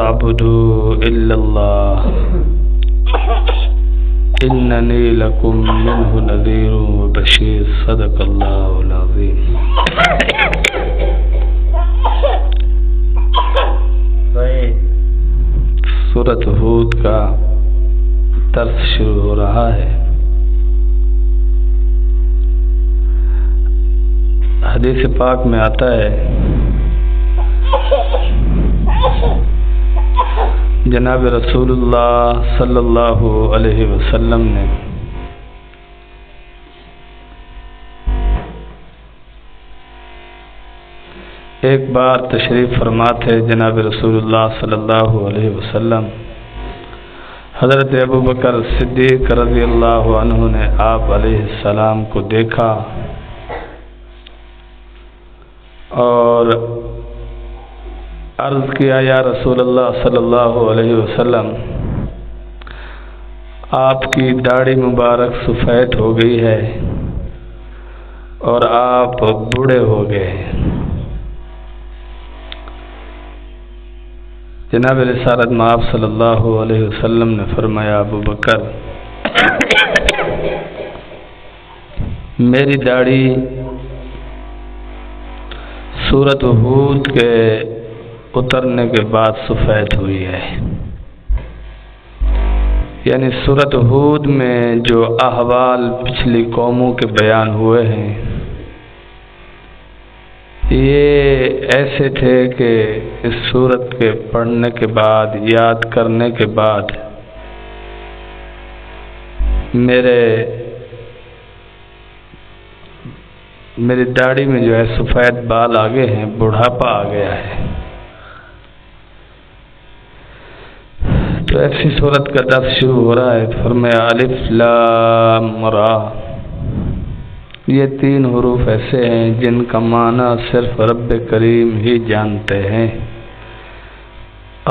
تعبدوا إلا الله إنني لكم منه نذير وبشير صدق الله العظيم. سورۃ ہود کا درس شروع ہو رہا ہے. حدیث پاک میں آتا ہے جناب رسول اللہ صلی اللہ علیہ وسلم نے ایک بار تشریف فرما تھے. جناب رسول اللہ صلی اللہ علیہ وسلم حضرت ابو بکر صدیق رضی اللہ عنہ نے آپ علیہ السلام کو دیکھا اور عرض کیا یا رسول اللہ صلی اللہ علیہ وسلم آپ کی داڑھی مبارک سفید ہو گئی ہے اور آپ بوڑھے ہو گئے. جناب رسالت مآب صلی اللہ علیہ وسلم نے فرمایا ابو بکر میری داڑھی سورۃ ہود کے اترنے کے بعد سفید ہوئی ہے. یعنی سورۃ ہود میں جو احوال پچھلی قوموں کے بیان ہوئے ہیں یہ ایسے تھے کہ اس سورت کے پڑھنے کے بعد یاد کرنے کے بعد میری داڑھی میں جو ہے سفید بال آ گئے ہیں, بڑھاپا آ گیا ہے. تو ایسی صورت کا درس شروع ہو رہا ہے. فرمایا الف لام را, یہ 3 حروف ایسے ہیں جن کا معنی صرف رب کریم ہی جانتے ہیں.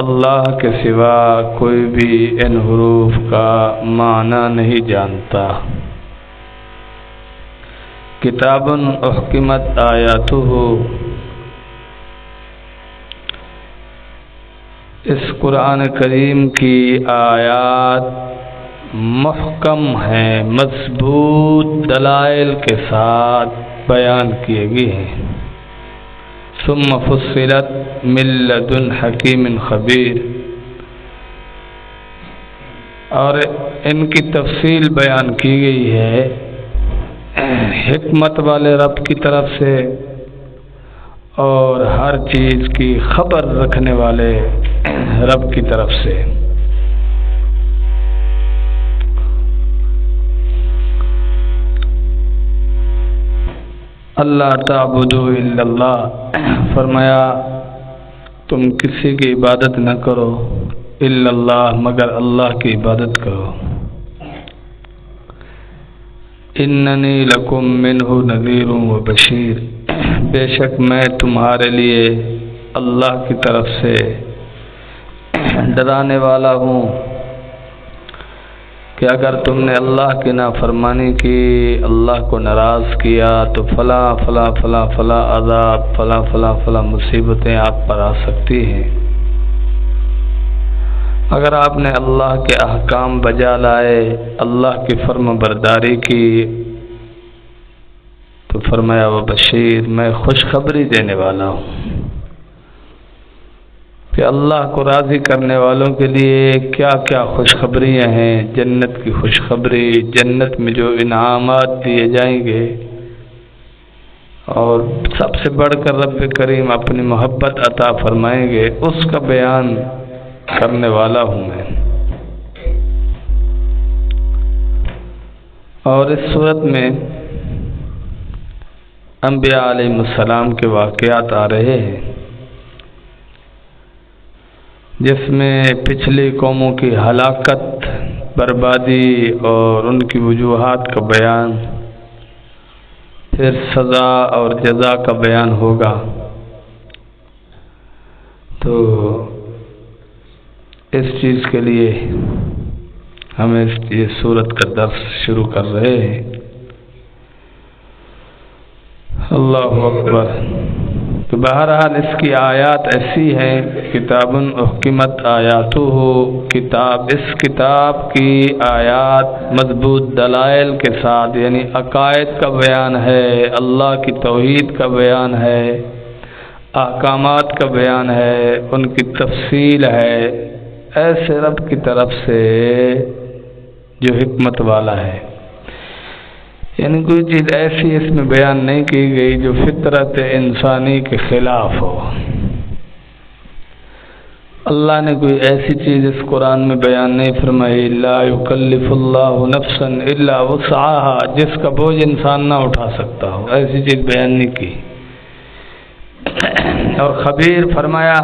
اللہ کے سوا کوئی بھی ان حروف کا معنی نہیں جانتا. کتاب احکمت آیاتہ, اس قرآن کریم کی آیات محکم ہیں, مضبوط دلائل کے ساتھ بیان کیے گئے ہیں. ثم فصلت من لدن حکیم خبیر, اور ان کی تفصیل بیان کی گئی ہے حکمت والے رب کی طرف سے اور ہر چیز کی خبر رکھنے والے رب کی طرف سے. اللہ تعبدوا الا اللہ, فرمایا تم کسی کی عبادت نہ کرو الا اللہ, مگر اللہ کی عبادت کرو. اننی لکم منہ نذیر و بشیر, بے شک میں تمہارے لیے اللہ کی طرف سے ڈرانے والا ہوں کہ اگر تم نے اللہ کی نافرمانی کی, اللہ کو ناراض کیا تو فلاں فلاں فلاں فلاں عذاب, فلاں فلاں فلاں مصیبتیں آپ پر آ سکتی ہیں. اگر آپ نے اللہ کے احکام بجا لائے, اللہ کی فرم برداری کی, تو فرمایا وہ بشیر, میں خوشخبری دینے والا ہوں کہ اللہ کو راضی کرنے والوں کے لیے کیا کیا خوشخبریاں ہیں. جنت کی خوشخبری, جنت میں جو انعامات دیے جائیں گے, اور سب سے بڑھ کر رب کریم اپنی محبت عطا فرمائیں گے, اس کا بیان کرنے والا ہوں میں. اور اس صورت میں انبیاء علیہ السلام کے واقعات آ رہے ہیں جس میں پچھلی قوموں کی ہلاکت, بربادی اور ان کی وجوہات کا بیان, پھر سزا اور جزا کا بیان ہوگا. تو اس چیز کے لیے ہم یہ سورت کا درس شروع کر رہے ہیں. اللہ اکبر. تو بہرحال اس کی آیات ایسی ہیں، کتاب احکمت آیاتہ، اس کتاب کی آیات مضبوط دلائل کے ساتھ، یعنی عقائد کا بیان ہے، اللہ کی توحید کا بیان ہے، احکامات کا بیان ہے، ان کی تفصیل ہے، ایسے رب کی طرف سے جو حکمت والا ہے، یعنی کوئی چیز ایسی اس میں بیان نہیں کی گئی جو فطرت انسانی کے خلاف ہو۔ اللہ نے کوئی ایسی چیز اس قرآن میں بیان نہیں فرمائی، لا یکلف اللہ نفسا الا وسعها، جس کا بوجھ انسان نہ اٹھا سکتا ہو، ایسی چیز بیان نہیں کی۔ اور خبیر فرمایا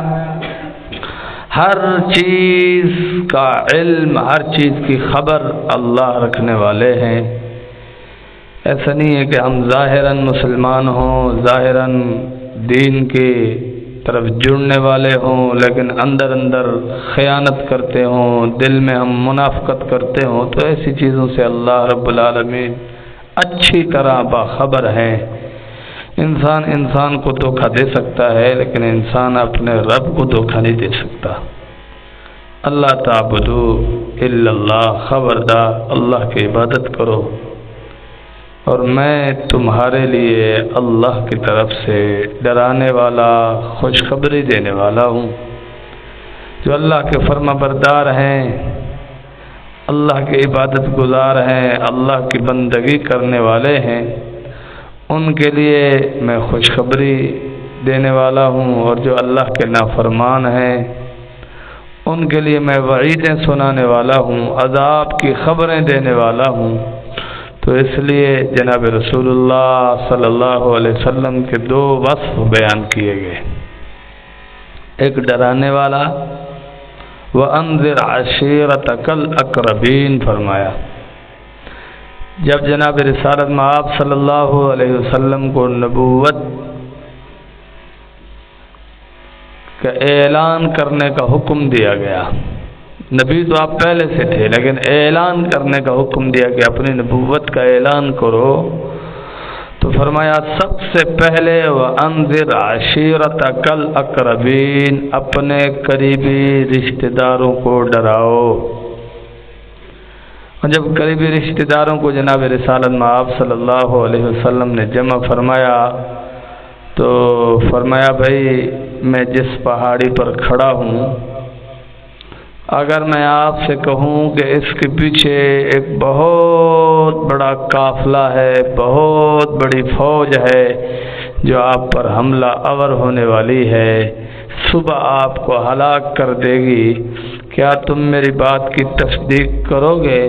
ہر چیز کا علم، ہر چیز کی خبر اللہ رکھنے والے ہیں۔ ایسا نہیں ہے کہ ہم ظاہراً مسلمان ہوں، ظاہراً دین کی طرف جڑنے والے ہوں، لیکن اندر اندر خیانت کرتے ہوں، دل میں ہم منافقت کرتے ہوں، تو ایسی چیزوں سے اللہ رب العالمین اچھی طرح باخبر ہے۔ انسان کو دھوکہ دے سکتا ہے، لیکن انسان اپنے رب کو دھوکہ نہیں دے سکتا۔ اللہ تعبدو الا اللہ، خبردار اللہ کی عبادت کرو، اور میں تمہارے لیے اللہ کی طرف سے ڈرانے والا، خوشخبری دینے والا ہوں۔ جو اللہ کے فرما بردار ہیں، اللہ کے عبادت گزار ہیں، اللہ کی بندگی کرنے والے ہیں، ان کے لیے میں خوشخبری دینے والا ہوں، اور جو اللہ کے نافرمان ہیں ان کے لیے میں وعیدیں سنانے والا ہوں، عذاب کی خبریں دینے والا ہوں۔ تو اس لیے جناب رسول اللہ صلی اللہ علیہ وسلم کے دو وصف بیان کیے گئے، ایک ڈرانے والا، وَأَنذِرْ عَشِيرَتَكَ الْأَقْرَبِينَ فرمایا۔ جب جناب رسالت میں آپ صلی اللہ علیہ وسلم کو نبوت کا اعلان کرنے کا حکم دیا گیا، نبی تو آپ پہلے سے تھے، لیکن اعلان کرنے کا حکم دیا کہ اپنی نبوت کا اعلان کرو، تو فرمایا سب سے پہلے وَأَنذِرْ عَشِيرَتَكَ الْأَقْرَبِينَ، اپنے قریبی رشتہ داروں کو ڈراؤ۔ اور جب قریبی رشتہ داروں کو جناب رسالت میں آپ صلی اللہ علیہ وسلم نے جمع فرمایا، تو فرمایا بھائی میں جس پہاڑی پر کھڑا ہوں، اگر میں آپ سے کہوں کہ اس کے پیچھے ایک بہت بڑا قافلہ ہے، بہت بڑی فوج ہے جو آپ پر حملہ آور ہونے والی ہے، صبح آپ کو ہلاک کر دے گی، کیا تم میری بات کی تصدیق کرو گے؟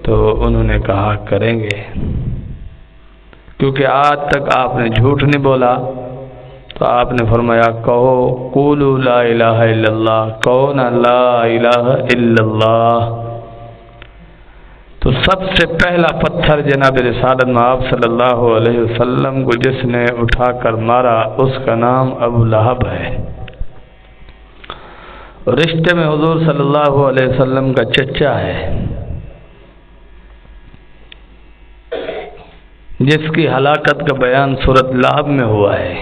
تو انہوں نے کہا کریں گے، کیونکہ آج تک آپ نے جھوٹ نہیں بولا۔ تو آپ نے فرمایا کہو قولوا لا الہ الا اللہ، کہو نا لا الہ الا اللہ۔ تو سب سے پہلا پتھر جناب رسالت میں آپ صلی اللہ علیہ وسلم کو جس نے اٹھا کر مارا، اس کا نام ابو لہب ہے، رشتے میں حضور صلی اللہ علیہ وسلم کا چچا ہے، جس کی ہلاکت کا بیان سورۃ لہب میں ہوا ہے،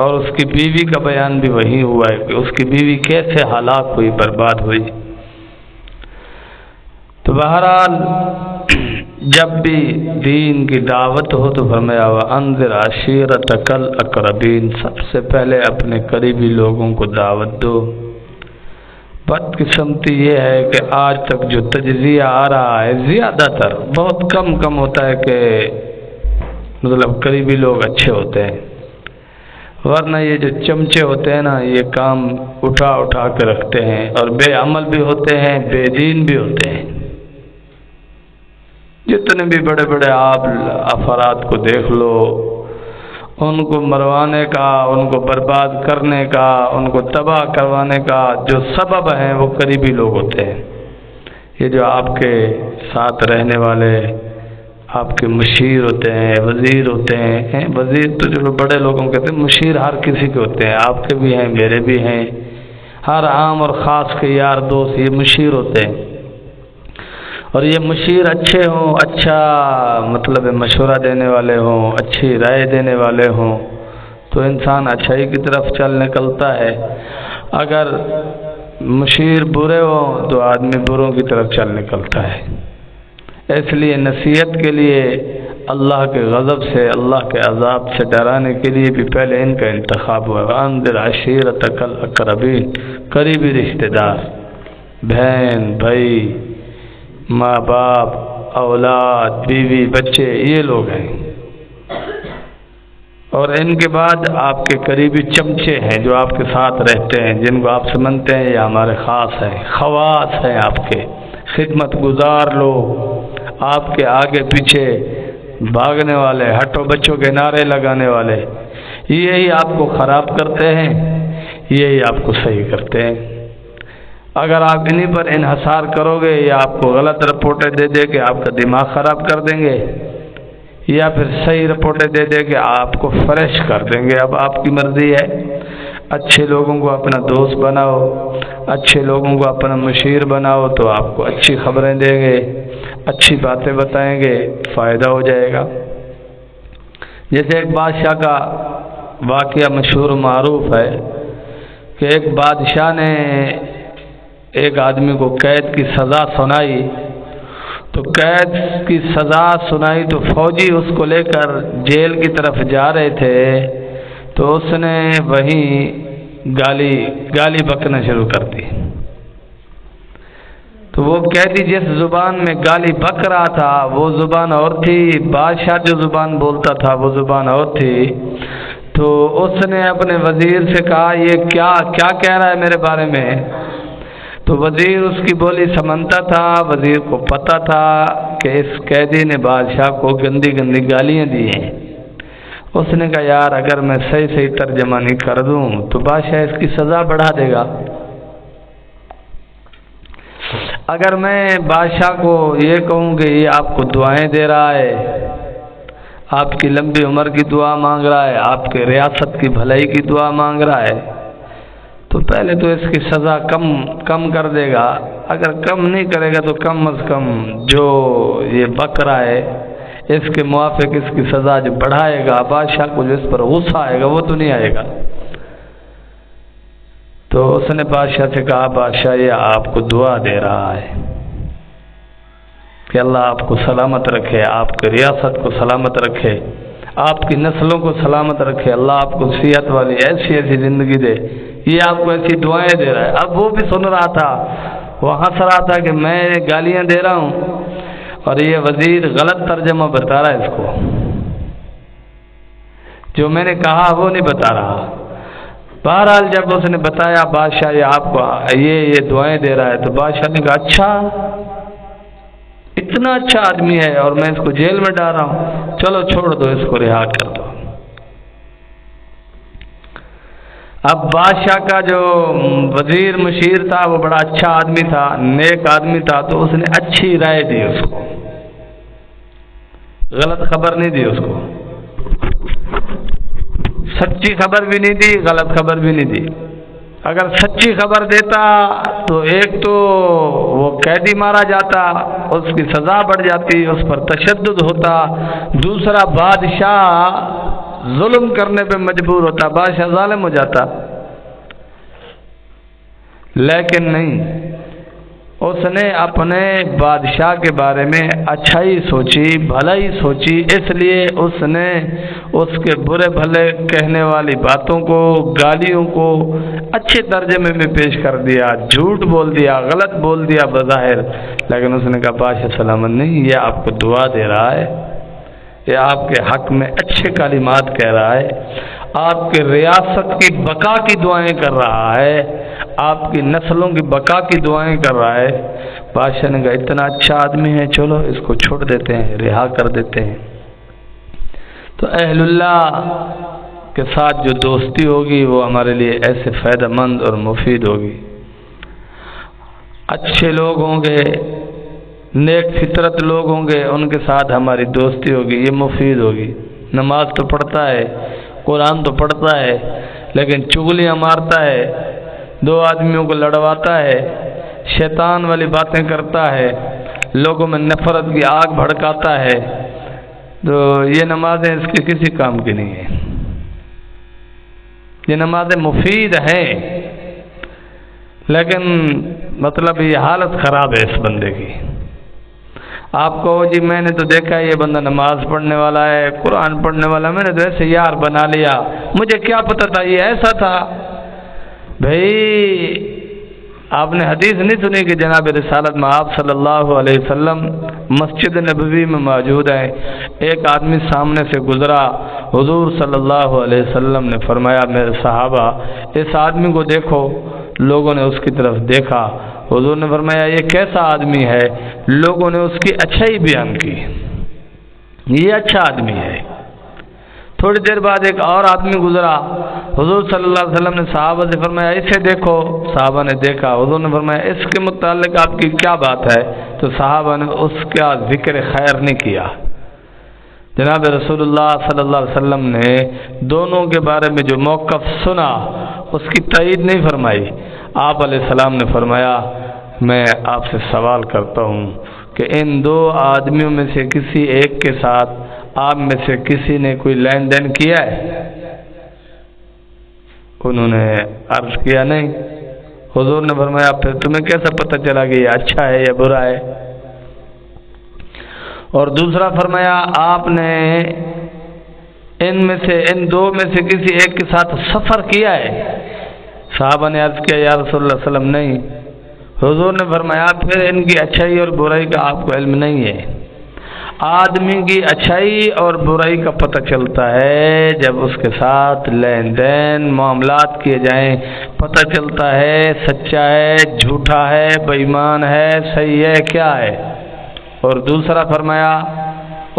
اور اس کی بیوی کا بیان بھی وہی ہوا ہے کہ اس کی بیوی کیسے ہلاک ہوئی، برباد ہوئی۔ تو بہرحال جب بھی دین کی دعوت ہو تو فرمایا وَأَنذِرْ عَشِيرَتَكَ الْأَقْرَبِينَ، سب سے پہلے اپنے قریبی لوگوں کو دعوت دو۔ بدقسمتی یہ ہے کہ آج تک جو تجزیہ آ رہا ہے، زیادہ تر بہت کم ہوتا ہے کہ مطلب قریبی لوگ اچھے ہوتے ہیں، ورنہ یہ جو چمچے ہوتے ہیں نا، یہ کام اٹھا کے رکھتے ہیں، اور بے عمل بھی ہوتے ہیں، بے دین بھی ہوتے ہیں۔ جتنے بھی بڑے بڑے آپ افراد کو دیکھ لو، ان کو مروانے کا، ان کو برباد کرنے کا، ان کو تباہ کروانے کا جو سبب ہیں وہ قریبی لوگ ہوتے ہیں۔ یہ جو آپ کے ساتھ رہنے والے آپ کے مشیر ہوتے ہیں، وزیر ہوتے ہیں، وزیر تو جو بڑے لوگوں کہتے ہیں، مشیر ہر کسی کے ہوتے ہیں، آپ کے بھی ہیں، میرے بھی ہیں، ہر عام اور خاص کے یار دوست یہ مشیر ہوتے ہیں۔ اور یہ مشیر اچھے ہوں، اچھا مطلب مشورہ دینے والے ہوں، اچھی رائے دینے والے ہوں، تو تو انسان اچھائی کی طرف چل نکلتا ہے، اگر مشیر برے ہو تو آدمی بروں کی طرف چل نکلتا ہے۔ اس لیے نصیحت کے لیے اللہ کے غضب سے، اللہ کے عذاب سے ڈرانے کے لیے بھی پہلے ان کا انتخاب ہوا۔ انذر عشیرتک الاقربین، قریبی رشتہ دار، بہن، بھائی، ماں باپ، اولاد، بیوی، بچے، یہ لوگ ہیں۔ اور ان کے بعد آپ کے قریبی چمچے ہیں جو آپ کے ساتھ رہتے ہیں، جن کو آپ سمجھتے ہیں یہ ہمارے خاص ہیں، خواص ہیں آپ کے، خدمت گزار لوگ، آپ کے آگے پیچھے بھاگنے والے، ہٹو بچوں کے نعرے لگانے والے، یہی آپ کو خراب کرتے ہیں، یہی آپ کو صحیح کرتے ہیں۔ اگر آپ انہیں پر انحصار کرو گے، یا آپ کو غلط رپورٹیں دے دے کہ آپ کا دماغ خراب کر دیں گے، یا پھر صحیح رپورٹیں دے دے کہ آپ کو فریش کر دیں گے، اب آپ کی مرضی ہے۔ اچھے لوگوں کو اپنا دوست بناؤ، اچھے لوگوں کو اپنا مشیر بناؤ، تو آپ کو اچھی خبریں دیں گے، اچھی باتیں بتائیں گے، فائدہ ہو جائے گا۔ جیسے ایک بادشاہ کا واقعہ مشہور و معروف ہے کہ ایک بادشاہ نے ایک آدمی کو قید کی سزا سنائی، تو قید کی سزا سنائی تو فوجی اس کو لے کر جیل کی طرف جا رہے تھے، تو اس نے وہیں گالی بکنا شروع کر دی۔ تو وہ قیدی جس زبان میں گالی بک رہا تھا وہ زبان اور تھی، بادشاہ جو زبان بولتا تھا وہ زبان اور تھی۔ تو اس نے اپنے وزیر سے کہا یہ کیا کہہ رہا ہے میرے بارے میں؟ تو وزیر اس کی بولی سمجھتا تھا، وزیر کو پتہ تھا کہ اس قیدی نے بادشاہ کو گندی گندی گالیاں دی ہیں۔ اس نے کہا یار اگر میں صحیح ترجمہ نہیں کر دوں تو بادشاہ اس کی سزا بڑھا دے گا، اگر میں بادشاہ کو یہ کہوں کہ یہ آپ کو دعائیں دے رہا ہے، آپ کی لمبی عمر کی دعا مانگ رہا ہے، آپ کے ریاست کی بھلائی کی دعا مانگ رہا ہے، تو پہلے تو اس کی سزا کم کر دے گا، اگر کم نہیں کرے گا تو کم از کم جو یہ بک رہا ہے اس کے موافق اس کی سزا جو بڑھائے گا، بادشاہ کو جو اس پر غصہ آئے گا وہ تو نہیں آئے گا۔ تو اس نے بادشاہ سے کہا بادشاہ یہ آپ کو دعا دے رہا ہے کہ اللہ آپ کو سلامت رکھے، آپ کی ریاست کو سلامت رکھے، آپ کی نسلوں کو سلامت رکھے، اللہ آپ کو صحت والی ایسی زندگی دے، یہ آپ کو ایسی دعائیں دے رہا ہے۔ اب وہ بھی سن رہا تھا، وہ ہنس رہا تھا کہ میں گالیاں دے رہا ہوں اور یہ وزیر غلط ترجمہ بتا رہا ہے، اس کو جو میں نے کہا وہ نہیں بتا رہا۔ بہرحال جب اس نے بتایا بادشاہ یہ آپ کو یہ دعائیں دے رہا ہے، تو بادشاہ نے کہا اچھا اتنا اچھا آدمی ہے اور میں اس کو جیل میں ڈال رہا ہوں، چلو چھوڑ دو، اس کو رہا کر دو۔ اب بادشاہ کا جو وزیر مشیر تھا وہ بڑا اچھا آدمی تھا، نیک آدمی تھا، تو اس نے اچھی رائے دی، اس کو غلط خبر نہیں دی، اس کو سچی خبر بھی نہیں دی، غلط خبر بھی نہیں دی۔ اگر سچی خبر دیتا تو ایک تو وہ قیدی مارا جاتا، اس کی سزا بڑھ جاتی، اس پر تشدد ہوتا، دوسرا بادشاہ ظلم کرنے پہ مجبور ہوتا، بادشاہ ظالم ہو جاتا، لیکن نہیں، اس نے اپنے بادشاہ کے بارے میں اچھائی سوچی، بھلائی سوچی، اس لیے اس نے اس کے برے بھلے کہنے والی باتوں کو، گالیوں کو اچھے ترجمے میں پیش کر دیا، جھوٹ بول دیا، غلط بول دیا بظاہر، لیکن اس نے کہا بادشاہ سلامت نہیں، یہ آپ کو دعا دے رہا ہے، یہ آپ کے حق میں اچھے کلمات کہہ رہا ہے، آپ کے ریاست کی بقا کی دعائیں کر رہا ہے، آپ کی نسلوں کی بقا کی دعائیں کر رہا ہے۔ بادشاہ نے کہا اتنا اچھا آدمی ہے، چلو اس کو چھوڑ دیتے ہیں، رہا کر دیتے ہیں۔ تو اہل اللہ کے ساتھ جو دوستی ہوگی وہ ہمارے لیے ایسے فائدہ مند اور مفید ہوگی۔ اچھے لوگ ہوں گے، نیک فطرت لوگ ہوں گے، ان کے ساتھ ہماری دوستی ہوگی، یہ مفید ہوگی۔ نماز تو پڑھتا ہے، قرآن تو پڑھتا ہے، لیکن چغلیاں مارتا ہے، دو آدمیوں کو لڑواتا ہے، شیطان والی باتیں کرتا ہے، لوگوں میں نفرت کی آگ بھڑکاتا ہے، تو یہ نمازیں اس کے کسی کام کی نہیں ہیں۔ یہ نمازیں مفید ہیں، لیکن مطلب یہ حالت خراب ہے اس بندے کی۔ آپ کو جی میں نے تو دیکھا ہے یہ بندہ نماز پڑھنے والا ہے، قرآن پڑھنے والا، میں نے تو ایسے یار بنا لیا، مجھے کیا پتہ تھا یہ ایسا تھا۔ بھائی آپ نے حدیث نہیں سنی کہ جناب رسالت میں آپ صلی اللہ علیہ وسلم مسجد نبوی میں موجود ہیں، ایک آدمی سامنے سے گزرا، حضور صلی اللہ علیہ وسلم نے فرمایا میرے صحابہ اس آدمی کو دیکھو، لوگوں نے اس کی طرف دیکھا، حضور نے فرمایا یہ کیسا آدمی ہے، لوگوں نے اس کی اچھائی بیان کی، یہ اچھا آدمی ہے۔ تھوڑی دیر بعد ایک اور آدمی گزرا، حضور صلی اللہ علیہ وسلم نے صحابہ سے فرمایا اسے دیکھو، صحابہ نے دیکھا، حضور نے فرمایا اس کے متعلق آپ کی کیا بات ہے، تو صحابہ نے اس کا ذکر خیر نہیں کیا۔ جناب رسول اللہ صلی اللہ علیہ وسلم نے دونوں کے بارے میں جو موقف سنا اس کی تائید نہیں فرمائی۔ آپ علیہ السلام نے فرمایا میں آپ سے سوال کرتا ہوں کہ ان دو آدمیوں میں سے کسی ایک کے ساتھ آپ میں سے کسی نے کوئی لین دین کیا ہے؟ انہوں نے عرض کیا نہیں۔ حضور نے فرمایا پھر تمہیں کیسا پتہ چلا کہ یہ اچھا ہے یا برا ہے؟ اور دوسرا فرمایا آپ نے ان دو میں سے کسی ایک کے ساتھ سفر کیا ہے؟ صحابہ نے عرض کیا یا رسول اللہ صلی اللہ علیہ وسلم نہیں۔ حضور نے فرمایا پھر ان کی اچھائی اور برائی کا آپ کو علم نہیں ہے۔ آدمی کی اچھائی اور برائی کا پتہ چلتا ہے جب اس کے ساتھ لین دین معاملات کیے جائیں، پتہ چلتا ہے سچا ہے، جھوٹا ہے، بے ایمان ہے، صحیح ہے، کیا ہے۔ اور دوسرا فرمایا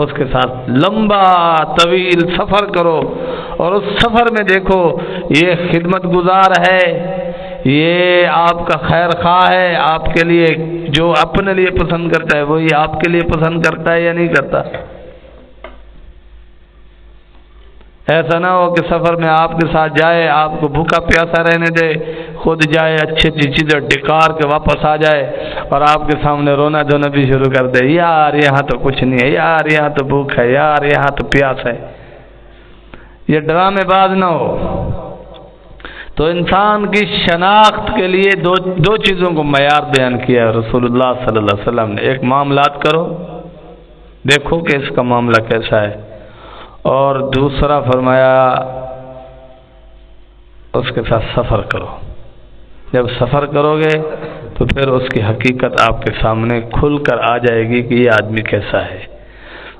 اس کے ساتھ لمبا طویل سفر کرو اور اس سفر میں دیکھو یہ خدمت گزار ہے، یہ آپ کا خیر خواہ ہے، آپ کے لیے جو اپنے لیے پسند کرتا ہے وہی آپ کے لیے پسند کرتا ہے یا نہیں کرتا۔ ایسا نہ ہو کہ سفر میں آپ کے ساتھ جائے، آپ کو بھوکا پیاسا رہنے دے، خود جائے اچھی اچھی چیزیں ڈکار کے واپس آ جائے اور آپ کے سامنے رونا دھونا بھی شروع کر دے، یار یہاں تو کچھ نہیں ہے، یار یہاں تو بھوک ہے، یار یہاں تو پیاس ہے۔ یہ ڈرامے باز نہ ہو۔ تو انسان کی شناخت کے لیے دو چیزوں کو معیار بیان کیا ہے رسول اللہ صلی اللہ علیہ وسلم نے۔ ایک معاملات کرو، دیکھو کہ اس کا معاملہ کیسا ہے، اور دوسرا فرمایا اس کے ساتھ سفر کرو۔ جب سفر کرو گے تو پھر اس کی حقیقت آپ کے سامنے کھل کر آ جائے گی کہ یہ آدمی کیسا ہے۔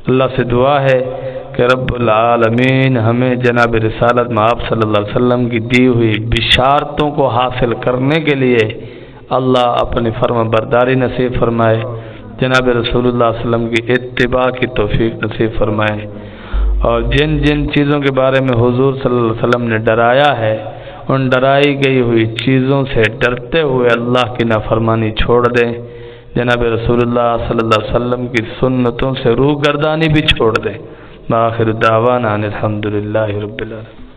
اللہ سے دعا ہے کہ رب العالمین ہمیں جناب رسالت میں آپ صلی اللہ علیہ وسلم کی دی ہوئی بشارتوں کو حاصل کرنے کے لیے اللہ اپنی فرما برداری نصیب فرمائے، جناب رسول اللہ صلی اللہ علیہ وسلم کی اتباع کی توفیق نصیب فرمائے، اور جن جن چیزوں کے بارے میں حضور صلی اللہ علیہ وسلم نے ڈرایا ہے ان ڈرائی گئی ہوئی چیزوں سے ڈرتے ہوئے اللہ کی نافرمانی چھوڑ دیں، جناب رسول اللہ صلی اللہ علیہ وسلم کی سنتوں سے روح گردانی بھی چھوڑ دیں۔ آخر دعوانا الحمدللہ رب العالمین۔